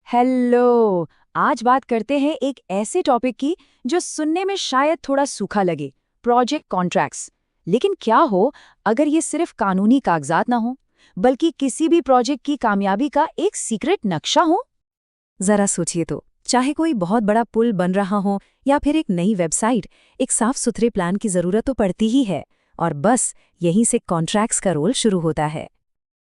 Hello. आज बात करते हैं एक ऐसे टॉपिक की जो सुनने में शायद थोड़ा सूखा लगे, प्रोजेक्ट कॉन्ट्रैक्ट्स। लेकिन क्या हो अगर ये सिर्फ कानूनी कागजात ना हो, बल्कि किसी भी प्रोजेक्ट की कामयाबी का एक सीक्रेट नक्शा हो। जरा सोचिए तो, चाहे कोई बहुत बड़ा पुल बन रहा हो या फिर एक नई वेबसाइट, एक साफ सुथरे प्लान की जरूरत तो पड़ती ही है। और बस यहीं से कॉन्ट्रैक्ट्स का रोल शुरू होता है।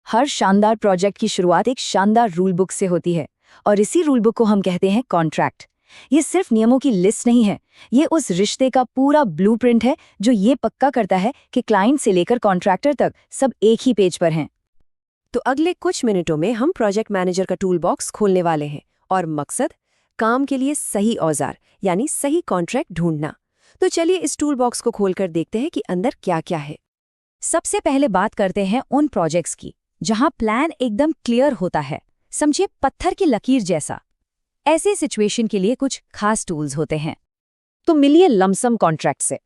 हर शानदार प्रोजेक्ट की शुरुआत एक शानदार रूल बुक से होती है, और इसी रूल बुक को हम कहते हैं कॉन्ट्रैक्ट। ये सिर्फ नियमों की लिस्ट नहीं है, ये उस रिश्ते का पूरा ब्लूप्रिंट है जो ये पक्का करता है कि क्लाइंट से लेकर कॉन्ट्रैक्टर तक सब एक ही पेज पर हैं। तो अगले कुछ मिनटों में हम प्रोजेक्ट मैनेजर का टूल बॉक्स खोलने वाले हैं, और मकसद काम के लिए सही औजार यानी सही कॉन्ट्रैक्ट ढूंढना। तो चलिए इस टूल बॉक्स को खोलकर देखते हैं कि अंदर क्या क्या है। सबसे पहले बात करते हैं उन प्रोजेक्ट्स की जहां प्लान एकदम क्लियर होता है, समझिए पत्थर की लकीर जैसा। ऐसे सिचुएशन के लिए कुछ खास टूल्स होते हैं। तो मिलिए लमसम कॉन्ट्रैक्ट से।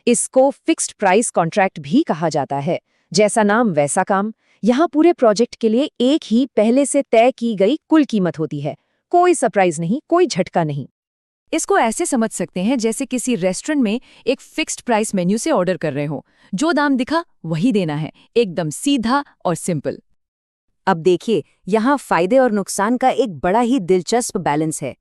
इसको फिक्स्ड प्राइस कॉन्ट्रैक्ट भी कहा जाता है। जैसा नाम वैसा काम। यहाँ पूरे प्रोजेक्ट के लिए एक ही पहले से तय की गई कुल कीमत होती है। कोई सरप्राइज नहीं, कोई झटका नहीं। इसको ऐसे समझ सकते हैं जैसे किसी रेस्टोरेंट में एक फिक्स्ड प्राइस मेन्यू से ऑर्डर कर रहे हो। जो दाम दिखा वही देना है, एकदम सीधा और सिंपल। अब देखिए, यहाँ फायदे और नुकसान का एक बड़ा ही दिलचस्प बैलेंस है।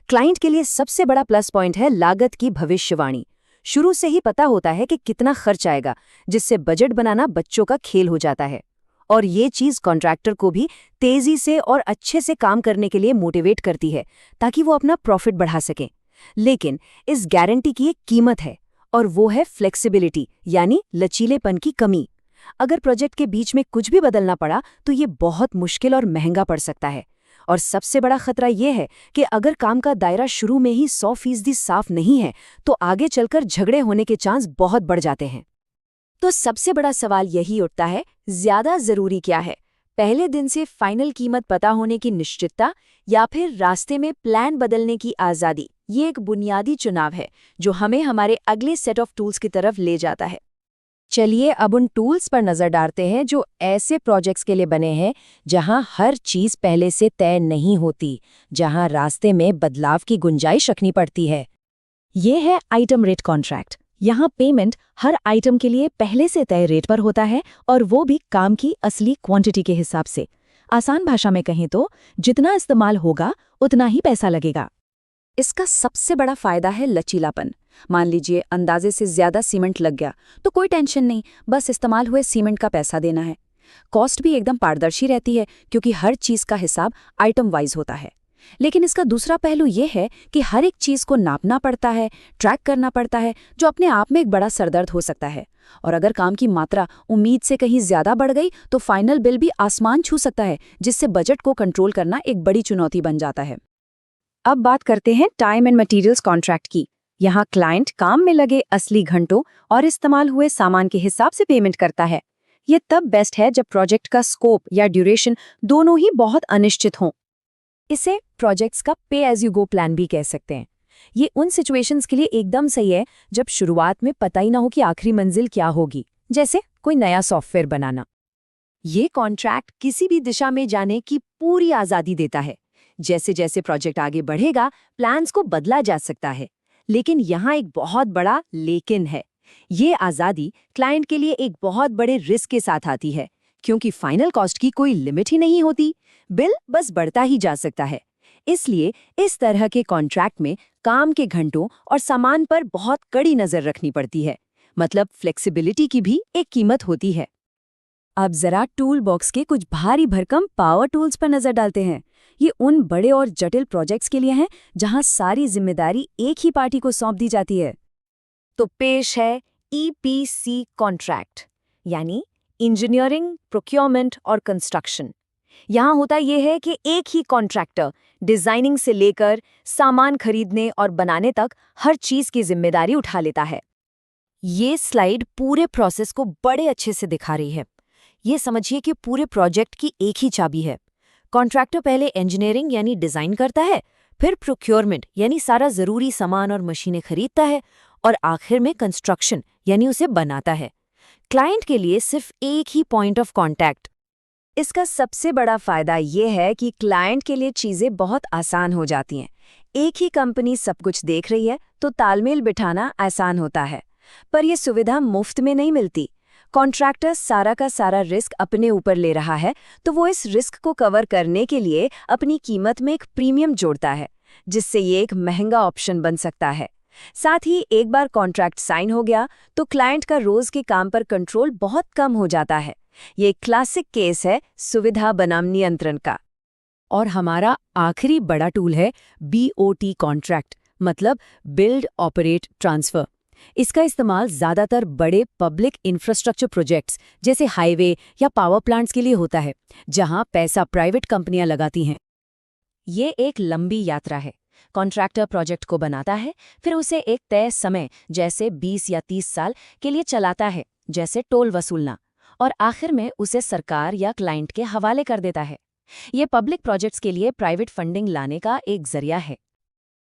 क्लाइंट के लिए सबसे बड़ा प्लस पॉइंट है लागत की भविष्यवाणी। शुरू से ही पता होता है कि कितना खर्च आएगा, जिससे बजट बनाना बच्चों का खेल हो जाता है। और ये चीज कॉन्ट्रैक्टर को भी तेजी से और अच्छे से काम करने के लिए मोटिवेट करती है, ताकि वो अपना प्रॉफिट बढ़ा सकें। लेकिन इस गारंटी की एक कीमत है, और वो है फ्लेक्सिबिलिटी यानी लचीलेपन की कमी। अगर प्रोजेक्ट के बीच में कुछ भी बदलना पड़ा तो ये बहुत मुश्किल और महंगा पड़ सकता है। और सबसे बड़ा खतरा ये है कि अगर काम का दायरा शुरू में ही 100% साफ नहीं है, तो आगे चलकर झगड़े होने के चांस बहुत बढ़ जाते हैं। तो सबसे बड़ा सवाल यही उठता है, ज्यादा जरूरी क्या है? पहले दिन से फाइनल कीमत पता होने की निश्चितता, या फिर रास्ते में प्लान बदलने की आज़ादी? ये एक बुनियादी चुनाव है जो हमें हमारे अगले सेट ऑफ टूल्स की तरफ ले जाता है। चलिए अब उन टूल्स पर नजर डालते हैं जो ऐसे प्रोजेक्ट्स के लिए बने हैं जहां हर चीज पहले से तय नहीं होती, जहां रास्ते में बदलाव की गुंजाइश रखनी पड़ती है। ये है आइटम रेट कॉन्ट्रैक्ट। यहाँ पेमेंट हर आइटम के लिए पहले से तय रेट पर होता है, और वो भी काम की असली क्वांटिटी के हिसाब से। आसान भाषा में कहें तो जितना इस्तेमाल होगा उतना ही पैसा लगेगा। इसका सबसे बड़ा फायदा है लचीलापन। मान लीजिए अंदाजे से ज्यादा सीमेंट लग गया तो कोई टेंशन नहीं, बस इस्तेमाल हुए सीमेंट का पैसा देना है। कॉस्ट भी एकदम पारदर्शी रहती है, क्योंकि हर चीज का हिसाब आइटम वाइज होता है। लेकिन इसका दूसरा पहलू यह है कि हर एक चीज को नापना पड़ता है, ट्रैक करना पड़ता है, जो अपने आप में एक बड़ा सरदर्द हो सकता है। और अगर काम की मात्रा उम्मीद से कहीं ज्यादा बढ़ गई तो फाइनल बिल भी आसमान छू सकता है, जिससे बजट को कंट्रोल करना एक बड़ी चुनौती बन जाता है। अब बात करते हैं टाइम एंड मटेरियल्स कॉन्ट्रैक्ट की। यहाँ क्लाइंट काम में लगे असली घंटों और इस्तेमाल हुए सामान के हिसाब से पेमेंट करता है। ये तब बेस्ट है जब प्रोजेक्ट का स्कोप या ड्यूरेशन दोनों ही बहुत अनिश्चित हों। इसे प्रोजेक्ट्स का पे एज यू गो प्लान भी कह सकते हैं। ये उन सिचुएशंस के लिए एकदम सही है जब शुरुआत में पता ही ना हो कि आखिरी मंजिल क्या होगी, जैसे कोई नया सॉफ्टवेयर बनाना। ये कॉन्ट्रैक्ट किसी भी दिशा में जाने की पूरी आज़ादी देता है। जैसे जैसे प्रोजेक्ट आगे बढ़ेगा, प्लान्स को बदला जा सकता है। लेकिन यहाँ एक बहुत बड़ा लेकिन है। ये आज़ादी क्लाइंट के लिए एक बहुत बड़े रिस्क के साथ आती है, क्योंकि फाइनल कॉस्ट की कोई लिमिट ही नहीं होती। बिल बस बढ़ता ही जा सकता है। इसलिए इस तरह के कॉन्ट्रैक्ट में काम के घंटों और सामान पर बहुत कड़ी नजर रखनी पड़ती है। मतलब फ्लेक्सिबिलिटी की भी एक कीमत होती है। अब जरा टूल बॉक्स के कुछ भारी भरकम पावर टूल्स पर नजर डालते हैं। ये उन बड़े और जटिल प्रोजेक्ट्स के लिए हैं जहां सारी जिम्मेदारी एक ही पार्टी को सौंप दी जाती है। तो पेश है ईपीसी कॉन्ट्रैक्ट, यानी इंजीनियरिंग, प्रोक्योरमेंट और कंस्ट्रक्शन। यहाँ होता यह है कि एक ही कॉन्ट्रैक्टर डिजाइनिंग से लेकर सामान खरीदने और बनाने तक हर चीज की जिम्मेदारी उठा लेता है। ये स्लाइड पूरे प्रोसेस को बड़े अच्छे से दिखा रही है। ये समझिए कि पूरे प्रोजेक्ट की एक ही चाबी है। कॉन्ट्रैक्टर पहले इंजीनियरिंग यानी डिजाइन करता है, फिर प्रोक्योरमेंट यानी सारा जरूरी सामान और मशीनें खरीदता है, और आखिर में कंस्ट्रक्शन यानी उसे बनाता है। क्लाइंट के लिए सिर्फ एक ही पॉइंट ऑफ कॉन्टैक्ट इसका सबसे बड़ा फायदा ये है कि क्लाइंट के लिए चीजें बहुत आसान हो जाती हैं। एक ही कंपनी सब कुछ देख रही है तो तालमेल बिठाना आसान होता है। पर यह सुविधा मुफ्त में नहीं मिलती। कॉन्ट्रैक्टर सारा का सारा रिस्क अपने ऊपर ले रहा है, तो वो इस रिस्क को कवर करने के लिए अपनी कीमत में एक प्रीमियम जोड़ता है, जिससे ये एक महंगा ऑप्शन बन सकता है। साथ ही एक बार कॉन्ट्रैक्ट साइन हो गया तो क्लाइंट का रोज के काम पर कंट्रोल बहुत कम हो जाता है। ये एक क्लासिक केस है सुविधा बनाम नियंत्रण का। और हमारा आखिरी बड़ा टूल है BOT कॉन्ट्रैक्ट, मतलब बिल्ड ऑपरेट ट्रांसफर। इसका इस्तेमाल ज़्यादातर बड़े पब्लिक इंफ्रास्ट्रक्चर प्रोजेक्ट्स जैसे हाईवे या पावर प्लांट्स के लिए होता है, जहां पैसा प्राइवेट कंपनियां लगाती हैं। ये एक लंबी यात्रा है। कॉन्ट्रैक्टर प्रोजेक्ट को बनाता है, फिर उसे एक तय समय जैसे 20 या 30 साल के लिए चलाता है, जैसे टोल वसूलना, और आखिर में उसे सरकार या क्लाइंट के हवाले कर देता है। ये पब्लिक प्रोजेक्ट्स के लिए प्राइवेट फंडिंग लाने का एक जरिया है।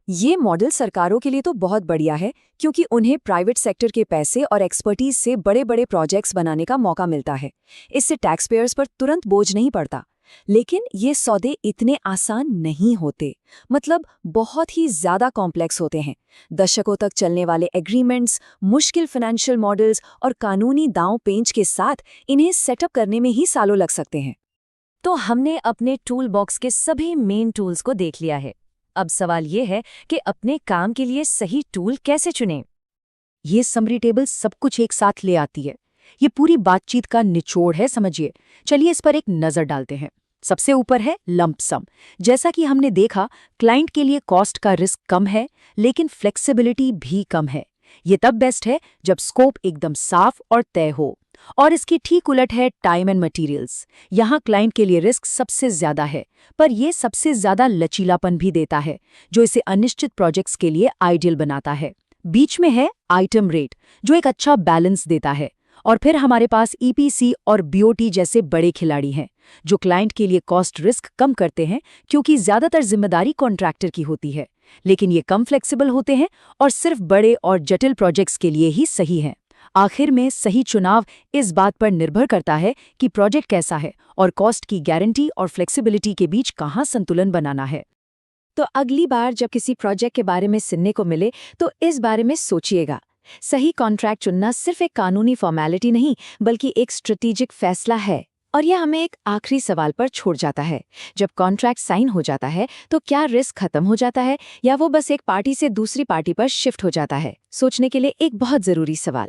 ये मॉडल सरकारों के लिए तो बहुत बढ़िया है, क्योंकि उन्हें प्राइवेट सेक्टर के पैसे और एक्सपर्टीज से बड़े-बड़े प्रोजेक्ट्स बनाने का मौका मिलता है। इससे टैक्स पेयर्स पर तुरंत बोझ नहीं पड़ता। लेकिन ये सौदे इतने आसान नहीं होते, मतलब बहुत ही ज्यादा कॉम्प्लेक्स होते हैं। दशकों तक चलने वाले एग्रीमेंट्स, मुश्किल फाइनेंशियल मॉडल्स और कानूनी दांव पेंच के साथ इन्हें सेटअप करने में ही सालों लग सकते हैं। तो हमने अपने टूल बॉक्स के सभी मेन टूल्स को देख लिया है। अब सवाल ये है कि अपने काम के लिए सही टूल कैसे चुनें? ये समरी टेबल सब कुछ एक साथ ले आती है। ये पूरी बातचीत का निचोड़ है, समझिए। चलिए इस पर एक नजर डालते हैं। सबसे ऊपर है लंप सम। जैसा कि हमने देखा, क्लाइंट के लिए कॉस्ट का रिस्क कम है, लेकिन फ्लेक्सिबिलिटी भी कम है। ये तब बेस्ट है जब स्कोप एकदम साफ और तय हो। और इसकी ठीक उलट है टाइम एंड मटेरियल्स। यहाँ क्लाइंट के लिए रिस्क सबसे ज्यादा है, पर यह सबसे ज्यादा लचीलापन भी देता है, जो इसे अनिश्चित प्रोजेक्ट्स के लिए आइडियल बनाता है। बीच में है आइटम रेट, जो एक अच्छा बैलेंस देता है। और फिर हमारे पास EPC और BOT जैसे बड़े खिलाड़ी हैं, जो क्लाइंट के लिए कॉस्ट रिस्क कम करते हैं, क्योंकि ज्यादातर जिम्मेदारी कॉन्ट्रैक्टर की होती है। लेकिन ये कम फ्लेक्सिबल होते हैं और सिर्फ बड़े और जटिल प्रोजेक्ट्स के लिए ही सही हैं। आखिर में सही चुनाव इस बात पर निर्भर करता है कि प्रोजेक्ट कैसा है और कॉस्ट की गारंटी और फ्लेक्सिबिलिटी के बीच कहाँ संतुलन बनाना है। तो अगली बार जब किसी प्रोजेक्ट के बारे में सुनने को मिले, तो इस बारे में सोचिएगा। सही कॉन्ट्रैक्ट चुनना सिर्फ एक कानूनी फॉर्मेलिटी नहीं, बल्कि एक स्ट्रेटेजिक फैसला है। और यह हमें एक आखिरी सवाल पर छोड़ जाता है। जब कॉन्ट्रैक्ट साइन हो जाता है, तो क्या रिस्क खत्म हो जाता है, या वो बस एक पार्टी से दूसरी पार्टी पर शिफ्ट हो जाता है? सोचने के लिए एक बहुत जरूरी सवाल।